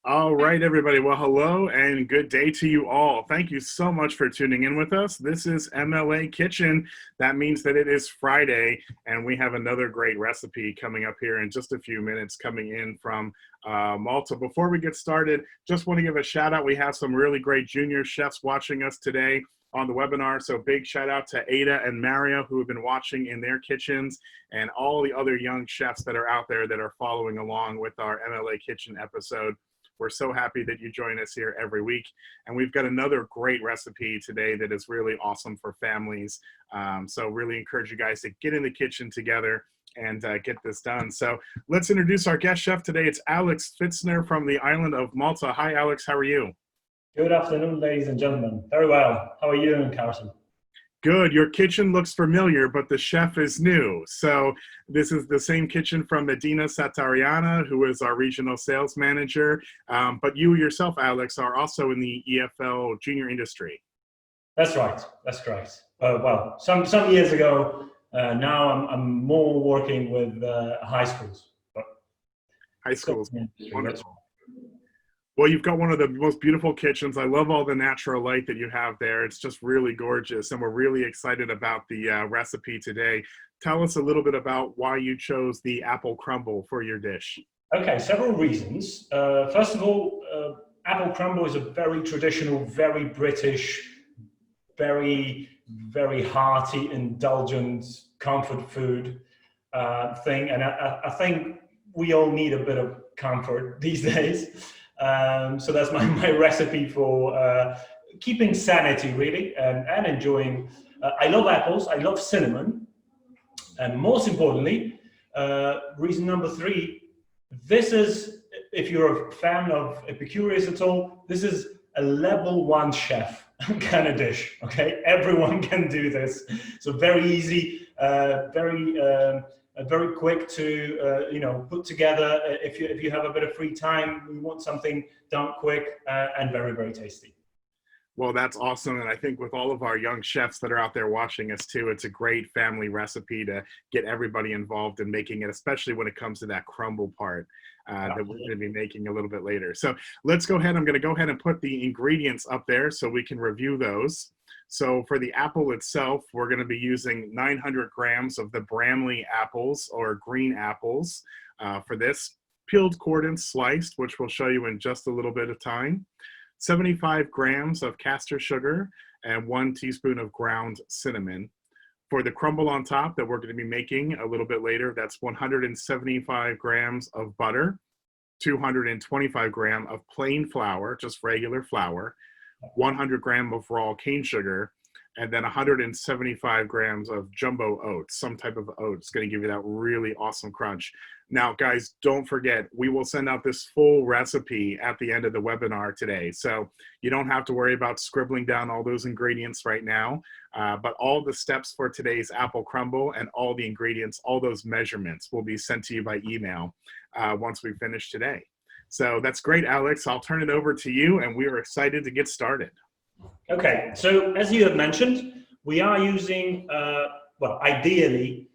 All right, everybody. Well, hello and good day to you all. Thank you so much for tuning in with us. This is MLA Kitchen. That means that it is Friday, and we have another great recipe coming up here in just a few minutes coming in from Malta. Before we get started, just want to give a shout out. We have some really great junior chefs watching us today on the webinar. So big shout out to Ada and Mario who have been watching in their kitchens, and all the other young chefs that are out there that are following along with our MLA Kitchen episode. We're so happy that you join us here every week. And we've got another great recipe today that is really awesome for families. So really encourage you guys to get in the kitchen together and get this done. So let's introduce our guest chef today. It's Alex Fitsner from the island of Malta. Hi, Alex. How are you? Good afternoon, ladies and gentlemen. Very well. How are you doing, Carson? Good. Your kitchen looks familiar, but the chef is new. So this is the same kitchen from Medina Satariana, who is our regional sales manager. But you yourself, Alex, are also in the EFL junior industry. That's right. That's correct. Well, some years ago, now I'm more working with high schools. High schools. Wonderful. Well, you've got one of the most beautiful kitchens. I love all the natural light that you have there. It's just really gorgeous, and we're really excited about the recipe today. Tell us a little bit about why you chose the apple crumble for your dish. Okay, several reasons. First of all, apple crumble is a very traditional, very British, very hearty, indulgent comfort food thing, and I think we all need a bit of comfort these days. So that's my recipe for keeping sanity, really, and enjoying. I love apples, I love cinnamon, and most importantly, reason number 3, this is, if you're a fan of Epicurious at all, this is a level 1 chef kind of dish, okay? Everyone can do this. So very easy, very quick to put together. If you have a bit of free time, you want something done quick and very tasty. Well, that's awesome. And I think with all of our young chefs that are out there watching us too, it's a great family recipe to get everybody involved in making it, especially when it comes to that crumble part that we're going to be making a little bit later. So let's go ahead. I'm going to go ahead and put the ingredients up there so we can review those. So for the apple itself, we're going to be using 900 grams of the Bramley apples or green apples for this. Peeled, cored, and sliced, which we'll show you in just a little bit of time. 75 grams of castor sugar and 1 teaspoon of ground cinnamon. For the crumble on top that we're going to be making a little bit later, that's 175 grams of butter, 225 grams of plain flour, just regular flour, 100 grams of raw cane sugar, and then 175 grams of jumbo oats, some type of oats. It's going to give you that really awesome crunch. Now, guys, don't forget, we will send out this full recipe at the end of the webinar today. So you don't have to worry about scribbling down all those ingredients right now. But all the steps for today's apple crumble and all the ingredients, all those measurements will be sent to you by email once we finish today. So that's great, Alex. I'll turn it over to you, and we are excited to get started. Okay, so as you have mentioned, we are using, well, ideally,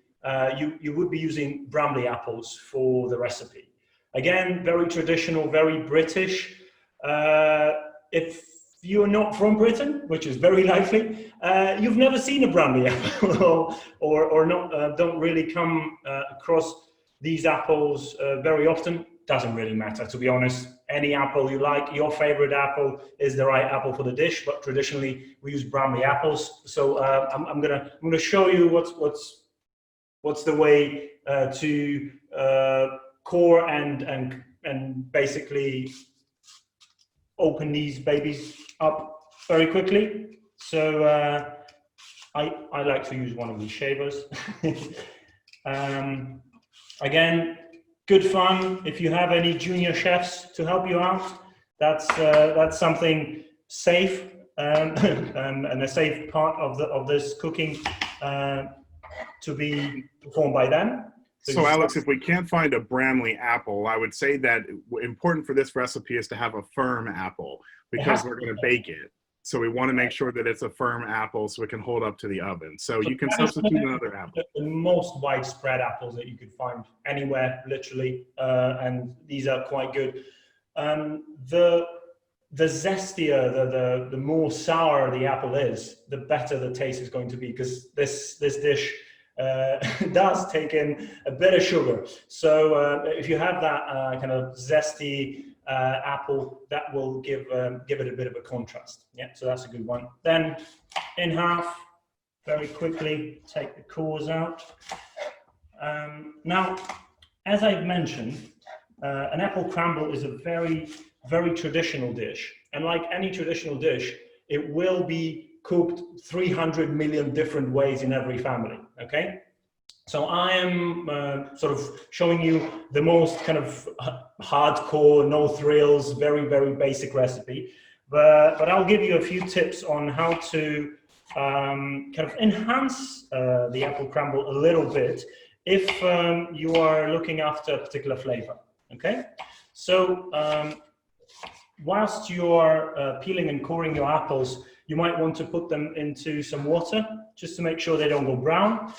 you would be using Bramley apples for the recipe. Again, very traditional, very British. If you're not from Britain, which is very likely, you've never seen a Bramley apple or not, don't really come across these apples very often. Doesn't really matter, to be honest. Any apple you like, your favorite apple is the right apple for the dish, but traditionally we use Bramley apples. So I'm gonna show you what's the way to core and basically open these babies up very quickly. So I like to use one of these shavers. Again, good fun. If you have any junior chefs to help you out, that's something safe and a safe part of this cooking to be performed by them. So Alex, if we can't find a Bramley apple, I would say that important for this recipe is to have a firm apple because we're going to bake it. So we want to make sure that it's a firm apple so it can hold up to the oven. So you can substitute another apple. The most widespread apples that you could find anywhere, literally, and these are quite good. the zestier, the more sour the apple is, the better the taste is going to be, because this dish does take in a bit of sugar. So if you have that kind of zesty apple, that will give it a bit of a contrast. Yeah, so that's a good one. Then in half, very quickly, take the cores out. Now, as I've mentioned, an apple crumble is a very, very traditional dish. And like any traditional dish, it will be cooked 300 million different ways in every family, okay? So I am sort of showing you the most kind of hardcore, no thrills, very, very basic recipe. But I'll give you a few tips on how to kind of enhance the apple crumble a little bit if you are looking after a particular flavor, okay? So whilst you're peeling and coring your apples, you might want to put them into some water just to make sure they don't go brown.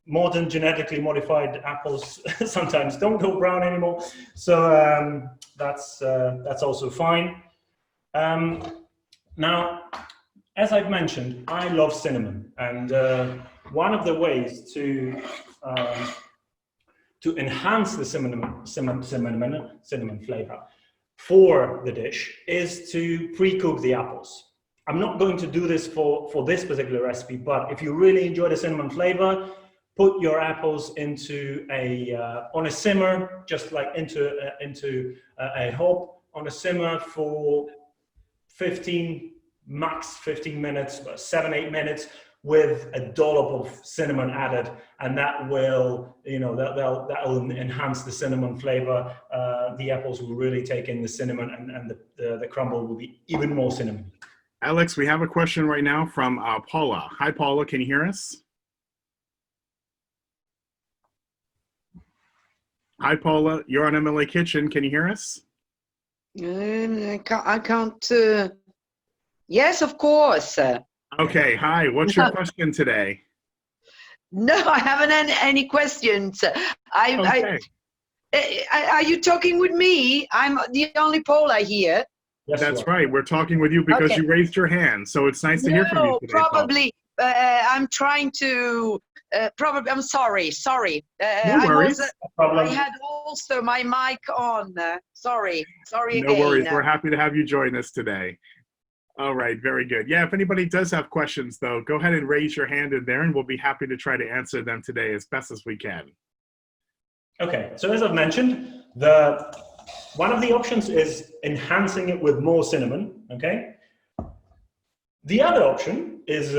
Modern genetically modified apples sometimes don't go brown anymore, so that's also fine. Now, as I've mentioned, I love cinnamon, and one of the ways to enhance the cinnamon flavor for the dish is to pre-cook the apples. I'm not going to do this for this particular recipe, but if you really enjoy the cinnamon flavor, put your apples into on a simmer, just like into a hob on a simmer for 15 minutes, 7-8 minutes, with a dollop of cinnamon added, and that will, that will enhance the cinnamon flavor. The apples will really take in the cinnamon, and the crumble will be even more cinnamon. Alex, we have a question right now from Paula. Hi, Paula, can you hear us? Hi, Paula, you're on MLA Kitchen. Can you hear us? I can't. Yes, of course. Okay, hi. What's your question today? No, I haven't any questions. Okay. Are you talking with me? I'm the only Paula here. Yes, that's right. We're talking with you because okay. You raised your hand. So it's nice to hear from you today. Probably. I'm trying to. Probably. I'm sorry. No worries. I had also my mic on. Sorry again. No worries. We're happy to have you join us today. All right, very good. Yeah, if anybody does have questions, though, go ahead and raise your hand in there, and we'll be happy to try to answer them today as best as we can. Okay, so as I've mentioned, one of the options is enhancing it with more cinnamon, okay? The other option is,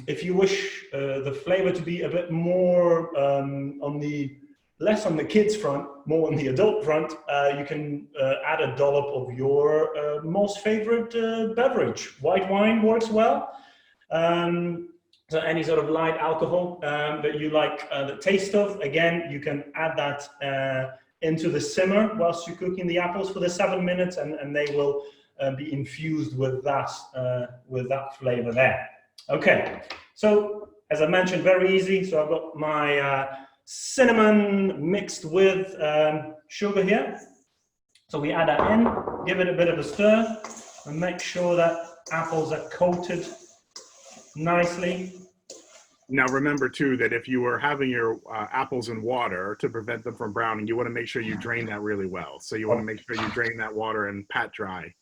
if you wish the flavor to be a bit more less on the kids front, more on the adult front, you can add a dollop of your most favorite beverage. White wine works well. So any sort of light alcohol that you like the taste of, again, you can add that into the simmer whilst you're cooking the apples for the 7 minutes, and they will be infused with that flavor there. Okay, so as I mentioned, very easy. So I've got my cinnamon mixed with sugar here. So we add that in, give it a bit of a stir, and make sure that apples are coated nicely. Now remember too that if you are having your apples in water to prevent them from browning, you want to make sure you drain that really well. So you want to make sure you drain that water and pat dry.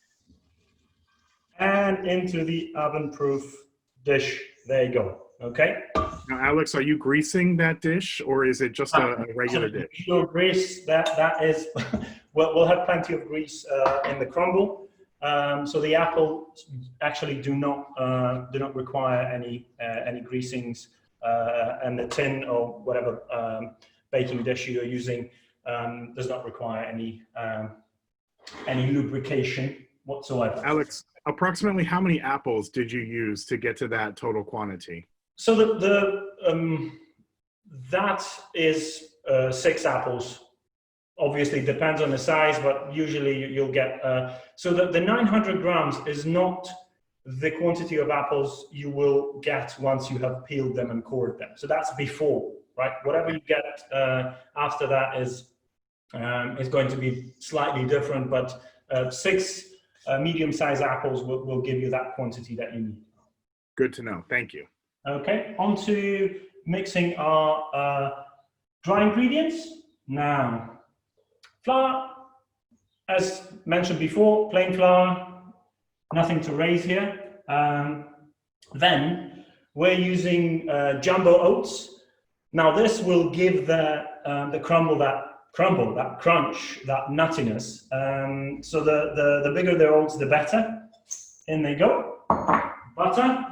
And into the oven-proof dish. There you go. Okay. Now, Alex, are you greasing that dish, or is it just a regular dish? Sure, grease. That is. We'll have plenty of grease in the crumble. So the apples actually do not require any greasings, and the tin or whatever baking dish you're using does not require any lubrication whatsoever. Alex, approximately how many apples did you use to get to that total quantity? So that is 6 apples. Obviously, it depends on the size, but usually you'll get. So the 900 grams is not the quantity of apples you will get once you have peeled them and cored them. So that's before, right? Whatever you get after that is It's going to be slightly different, but 6 medium-sized apples will give you that quantity that you need. Good to know. Thank you. Okay, on to mixing our dry ingredients. Now, flour, as mentioned before, plain flour, nothing to raise here. Then we're using jumbo oats. Now this will give the crumble, that crunch, that nuttiness. So the bigger the oats, the better. In they go. Butter.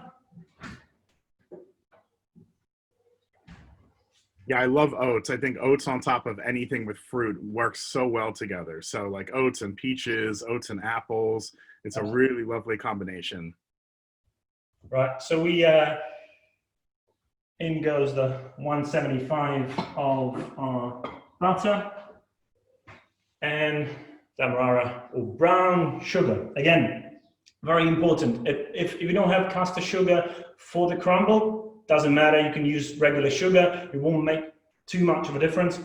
Yeah, I love oats. I think oats on top of anything with fruit works so well together. So like oats and peaches, oats and apples. It's a really lovely combination. Right, so we, in goes the 175 of our butter and demerara or brown sugar. Again, very important. If you don't have caster sugar for the crumble, doesn't matter, you can use regular sugar. It won't make too much of a difference.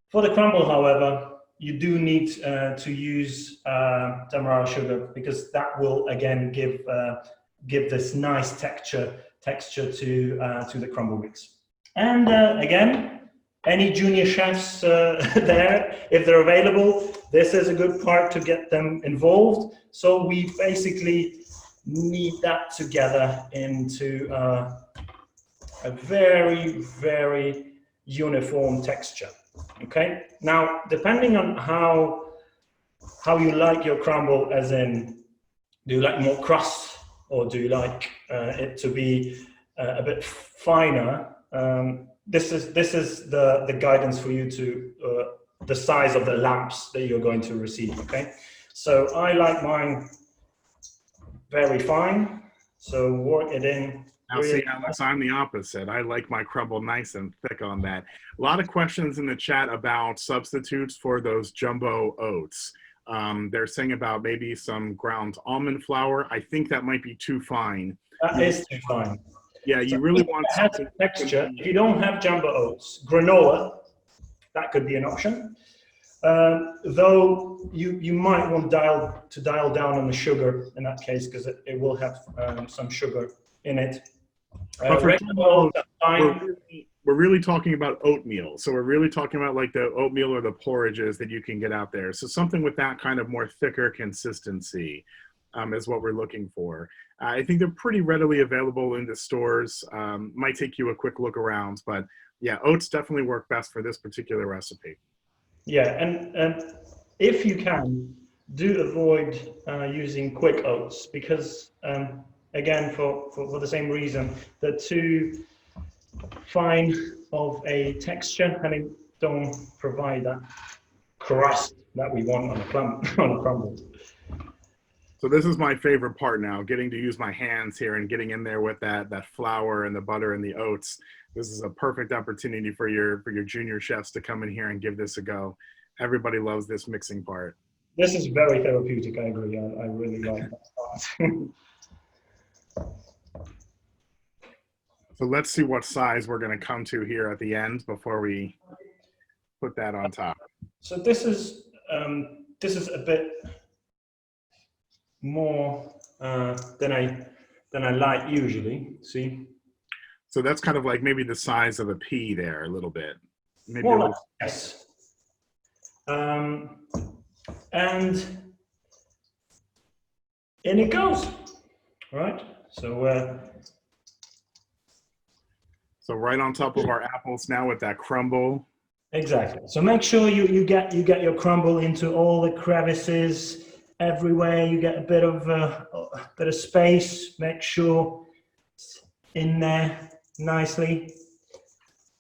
For the crumble, however, you do need to use demerara sugar because that will again give this nice texture to the crumble mix. And again, any junior chefs there, if they're available, this is a good part to get them involved. So we basically knead that together into a very, very uniform texture. Okay. Now, depending on how you like your crumble, as in, do you like more crust or do you like it to be a bit finer? This is the guidance for you to the size of the lamps that you're going to receive. Okay. So I like mine very fine. So work it in. Now see, Alex, I'm the opposite. I like my crumble nice and thick on that. A lot of questions in the chat about substitutes for those jumbo oats. They're saying about maybe some ground almond flour. I think that might be too fine. That is too fine. Yeah, you really want something texture. If you don't have jumbo oats, granola, that could be an option. Though you might want to dial down on the sugar in that case because it will have some sugar in it. We're really talking about oatmeal. So we're really talking about like the oatmeal or the porridges that you can get out there. So something with that kind of more thicker consistency is what we're looking for. I think they're pretty readily available in the stores. Might take you a quick look around, but yeah, oats definitely work best for this particular recipe. Yeah, and if you can, do avoid using quick oats because again, for the same reason, they're too fine of a texture and they don't provide that crust that we want on a crumble. So this is my favorite part now, getting to use my hands here and getting in there with that flour and the butter and the oats. This is a perfect opportunity for your junior chefs to come in here and give this a go. Everybody loves this mixing part. This is very therapeutic, I agree. I really like that part. So let's see what size we're going to come to here at the end before we put that on top. So this is a bit more than I like usually. See. So that's kind of like maybe the size of a pea there, a little bit. Maybe more or less, yes. And in it goes. All right. So right on top of our apples now with that crumble. Exactly. So make sure you get your crumble into all the crevices everywhere. You get a bit of space. Make sure it's in there nicely.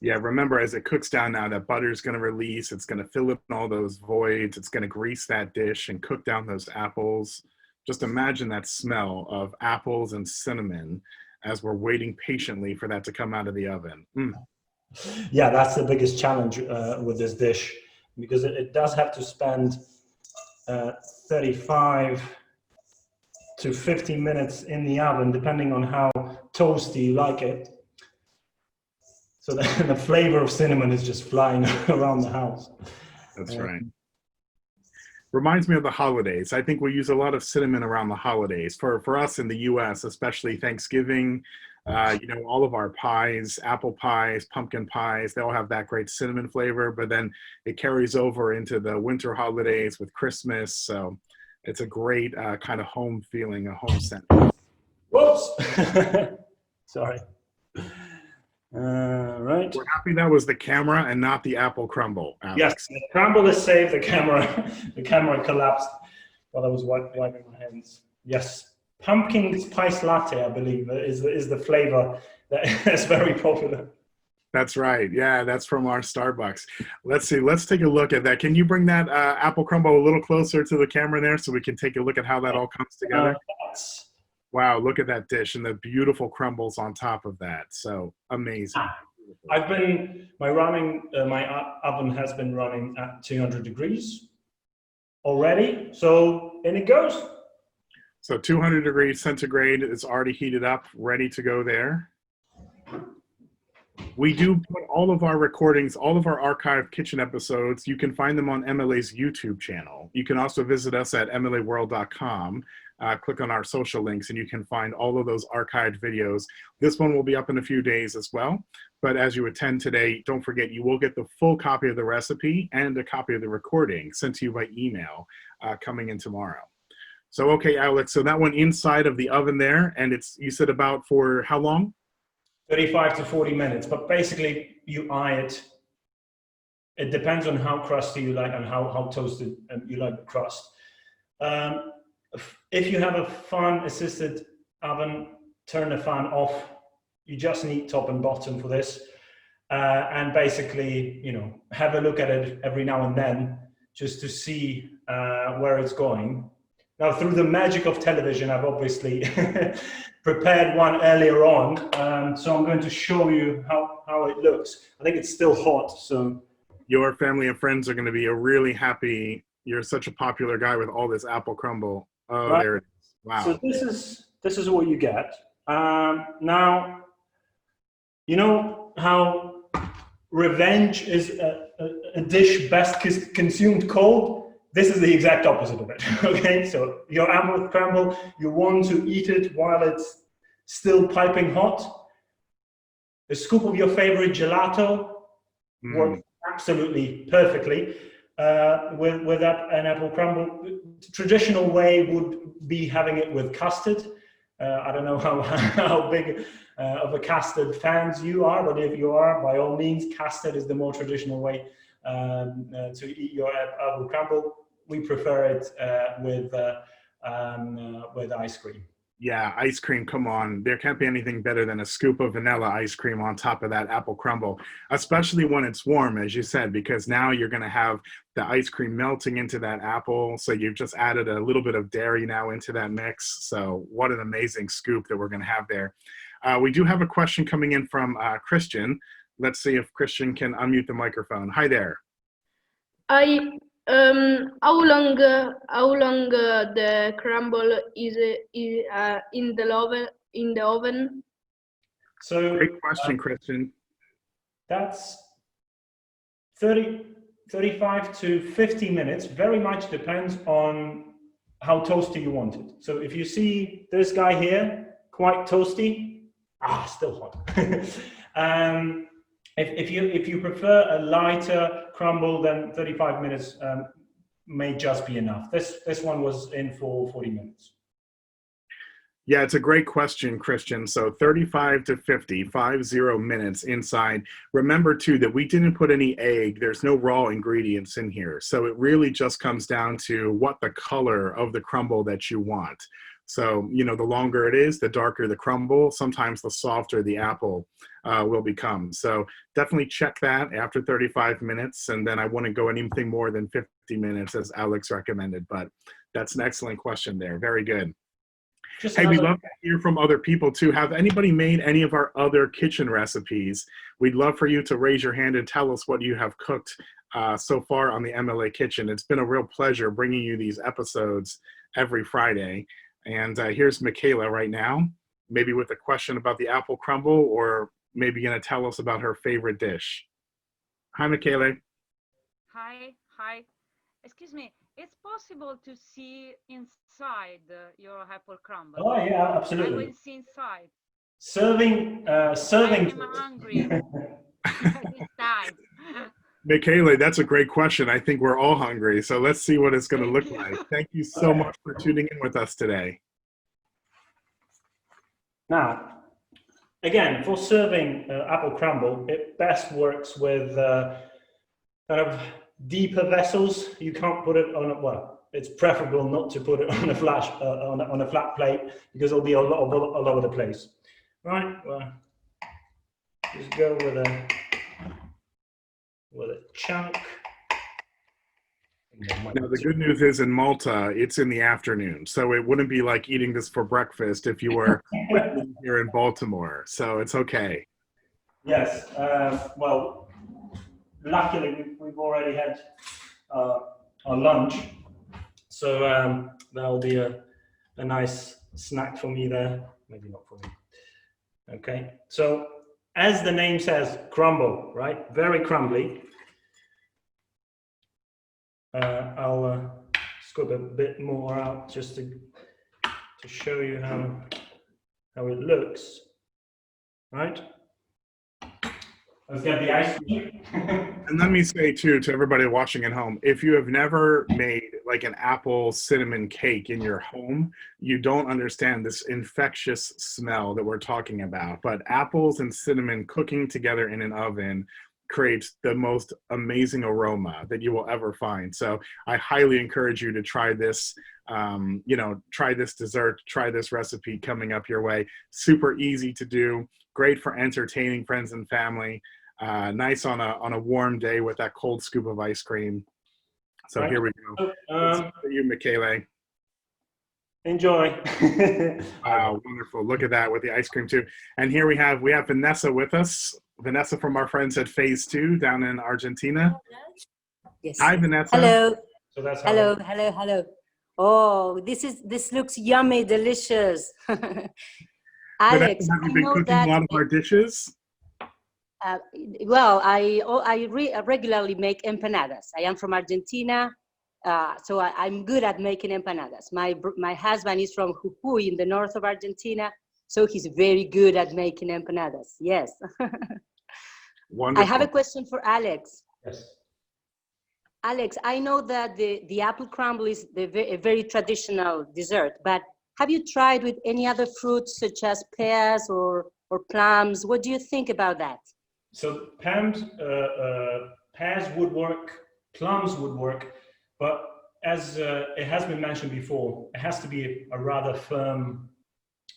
Yeah, remember as it cooks down now, that butter is going to release. It's going to fill in all those voids. It's going to grease that dish and cook down those apples. Just imagine that smell of apples and cinnamon as we're waiting patiently for that to come out of the oven. Mm. Yeah, that's the biggest challenge with this dish because it does have to spend 35 to 50 minutes in the oven, depending on how toasty you like it. So the flavor of cinnamon is just flying around the house. That's right. Reminds me of the holidays. I think we use a lot of cinnamon around the holidays. For us in the U.S., especially Thanksgiving, all of our pies, apple pies, pumpkin pies, they all have that great cinnamon flavor, but then it carries over into the winter holidays with Christmas. So it's a great kind of home feeling, a home scent. Whoops. Sorry. Right. We're happy that was the camera and not the apple crumble, Alex. Yes, the crumble is saved. The camera collapsed while I was wiping my hands. Yes, pumpkin spice latte, I believe, is the flavor that is very popular. That's right. Yeah, that's from our Starbucks. Let's see. Let's take a look at that. Can you bring that apple crumble a little closer to the camera there so we can take a look at how that all comes together? Wow, look at that dish and the beautiful crumbles on top of that. So amazing. My oven has been running at 200 degrees already. So in it goes. So 200 degrees centigrade is already heated up, ready to go there. We do put all of our recordings, all of our archived kitchen episodes, you can find them on MLA's YouTube channel. You can also visit us at mlaworld.com. Click on our social links and you can find all of those archived videos. This one will be up in a few days as well. But as you attend today, don't forget you will get the full copy of the recipe and a copy of the recording sent to you by email coming in tomorrow. So, okay, Alex, so that went inside of the oven there and you said about for how long? 35 to 40 minutes, but basically you eye it. It depends on how crusty you like and how toasted you like the crust. If you have a fan assisted oven, turn the fan off. You just need top and bottom for this. And basically, have a look at it every now and then just to see where it's going. Now, through the magic of television, I've obviously prepared one earlier on. So I'm going to show you how it looks. I think it's still hot. So your family and friends are going to be really happy. You're such a popular guy with all this apple crumble. Oh, right. There it is. Wow. So this is what you get. Now, you know how revenge is a dish best consumed cold? This is the exact opposite of it, okay? So your apple crumble, you want to eat it while it's still piping hot. A scoop of your favorite gelato works absolutely perfectly. With an apple crumble, traditional way would be having it with custard. I don't know how big of a custard fans you are, but if you are, by all means, custard is the more traditional way to eat your apple crumble. We prefer it with ice cream. Yeah, ice cream, come on. There can't be anything better than a scoop of vanilla ice cream on top of that apple crumble, especially when it's warm, as you said, because now you're going to have the ice cream melting into that apple. So you've just added a little bit of dairy now into that mix. So what an amazing scoop that we're going to have there. We do have a question coming in from Christian. Let's see if Christian can unmute the microphone. Hi there. How long the crumble is in the oven? So great question, Christian. That's 35 to 50 minutes. Very much depends on how toasty you want it. So if you see this guy here, quite toasty, still hot. If you prefer a lighter crumble, then 35 minutes may just be enough. This one was in for 40 minutes. Yeah, it's a great question, Christian. So 35 to 50 minutes inside. Remember too that we didn't put any egg. There's no raw ingredients in here. So it really just comes down to what the color of the crumble that you want. So, the longer it is, the darker the crumble, sometimes the softer the apple will become. So definitely check that after 35 minutes. And then I wouldn't go anything more than 50 minutes as Alex recommended, but that's an excellent question there. Very good. Hey, we'd love to hear from other people too. Have anybody made any of our other kitchen recipes? We'd love for you to raise your hand and tell us what you have cooked so far on the MLA Kitchen. It's been a real pleasure bringing you these episodes every Friday. And here's Michaela right now, maybe with a question about the apple crumble, or maybe going to tell us about her favorite dish. Hi, Michaela. Hi. Excuse me. It's possible to see inside your apple crumble. Oh yeah, I absolutely. will see inside. Serving. I'm hungry this time. Michele, that's a great question. I think we're all hungry, so let's see what it's going to Thank look you. like. Thank you so much for tuning in with us today. Now, again, for serving apple crumble, it best works with kind of deeper vessels. You can't put it on a, well, it's preferable not to put it on a on a flat plate because it'll be all over the place. Right? Well, just go with a chunk. Now, the good news is in Malta, it's in the afternoon, so it wouldn't be like eating this for breakfast if you were here in Baltimore, so it's okay. Yes. Well, luckily we've already had our lunch, so that'll be a nice snack for me there. Maybe not for me. Okay. So as the name says, crumble, right? Very crumbly. I'll scoop a bit more out just to show you how it looks, right? Let's get the ice cream. And let me say too, to everybody watching at home, if you have never made like an apple cinnamon cake in your home, you don't understand this infectious smell that we're talking about. But apples and cinnamon cooking together in an oven creates the most amazing aroma that you will ever find. So I highly encourage you to try this, try this dessert, try this recipe coming up your way. Super easy to do, great for entertaining friends and family. Nice on a warm day with that cold scoop of ice cream. So here we go. For you, Michele. Enjoy. Wow, wonderful. Look at that with the ice cream too. And here we have Vanessa with us. Vanessa from our friends at Phase 2 down in Argentina. Yes. Hi, Vanessa. Hello. So that's Hello. Oh, this looks yummy, delicious. Alex, Vanessa, have you I been know cooking that. a lot of our dishes? Well, I regularly make empanadas. I am from Argentina, so I'm good at making empanadas. My husband is from Jujuy in the north of Argentina, so he's very good at making empanadas. Yes. Wonderful. I have a question for Alex. Yes. Alex, I know that the apple crumble is a very traditional dessert, but have you tried with any other fruits such as pears or plums? What do you think about that? So pears would work, plums would work, but as it has been mentioned before, it has to be a rather firm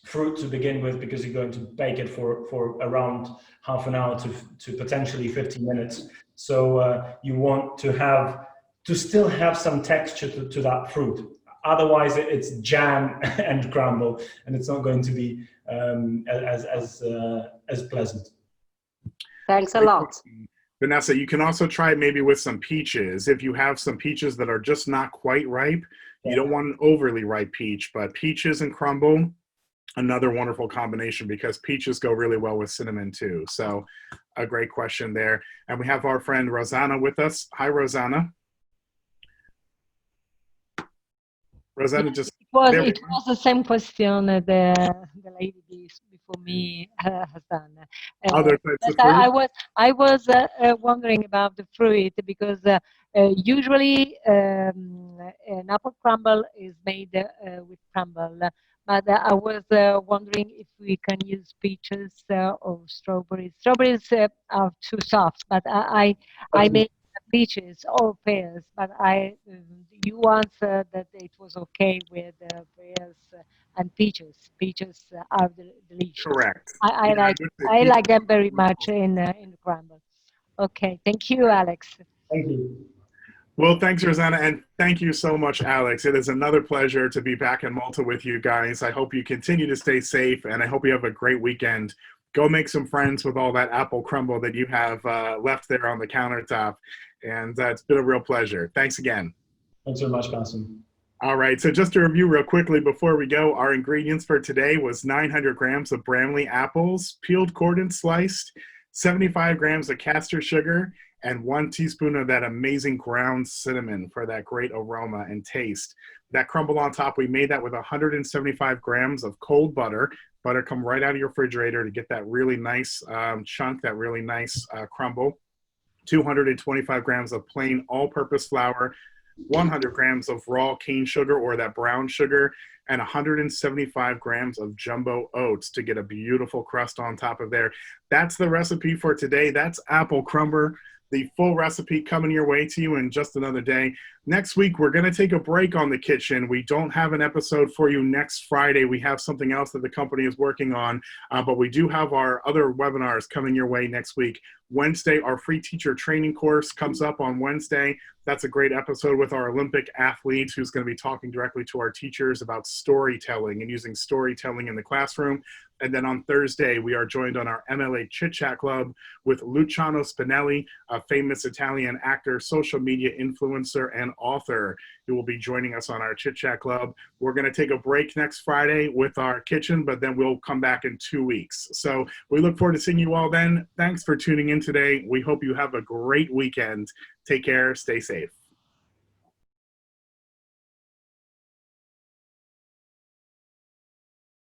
fruit to begin with because you're going to bake it for around half an hour to potentially 15 minutes. So you want to still have some texture to that fruit. Otherwise, it's jam and crumble, and it's not going to be as pleasant. Thanks a lot. Vanessa, you can also try it maybe with some peaches. If you have some peaches that are just not quite ripe, you don't want an overly ripe peach, but peaches and crumble, another wonderful combination because peaches go really well with cinnamon too. So a great question there. And we have our friend Rosanna with us. Hi, Rosanna. Rosanna, It was the same question the lady before me has done. Other types of fruit? fruit? I was wondering about the fruit because usually an apple crumble is made with crumble, but I was wondering if we can use peaches or strawberries. Strawberries are too soft, but I made peaches or pears, but you answered that it was okay with pears and peaches. Peaches are delicious. Correct. I like them very much in the crumble. Okay, thank you, Alex. Thank you. Well, thanks, Rosanna, and thank you so much, Alex. It is another pleasure to be back in Malta with you guys. I hope you continue to stay safe, and I hope you have a great weekend. Go make some friends with all that apple crumble that you have left there on the countertop. And it's been a real pleasure. Thanks again. Thanks so much, Benson. All right, so just to review real quickly before we go, our ingredients for today was 900 grams of Bramley apples, peeled, cored, and sliced, 75 grams of castor sugar, and 1 teaspoon of that amazing ground cinnamon for that great aroma and taste. That crumble on top, we made that with 175 grams of cold butter. Butter come right out of your refrigerator to get that really nice chunk, that really nice crumble. 225 grams of plain all-purpose flour, 100 grams of raw cane sugar or that brown sugar, and 175 grams of jumbo oats to get a beautiful crust on top of there. That's the recipe for today. That's apple crumble. The full recipe coming your way to you in just another day. Next week, we're going to take a break on the kitchen. We don't have an episode for you next Friday. We have something else that the company is working on, but we do have our other webinars coming your way next week. Wednesday, our free teacher training course comes up on Wednesday. That's a great episode with our Olympic athlete who's going to be talking directly to our teachers about storytelling and using storytelling in the classroom. And then on Thursday, we are joined on our MLA Chit Chat Club with Luciano Spinelli, a famous Italian actor, social media influencer, and author, who will be joining us on our Chit Chat Club. We're going to take a break next Friday with our kitchen, but then we'll come back in 2 weeks. So we look forward to seeing you all then. Thanks for tuning in today. We hope you have a great weekend. Take care. Stay safe.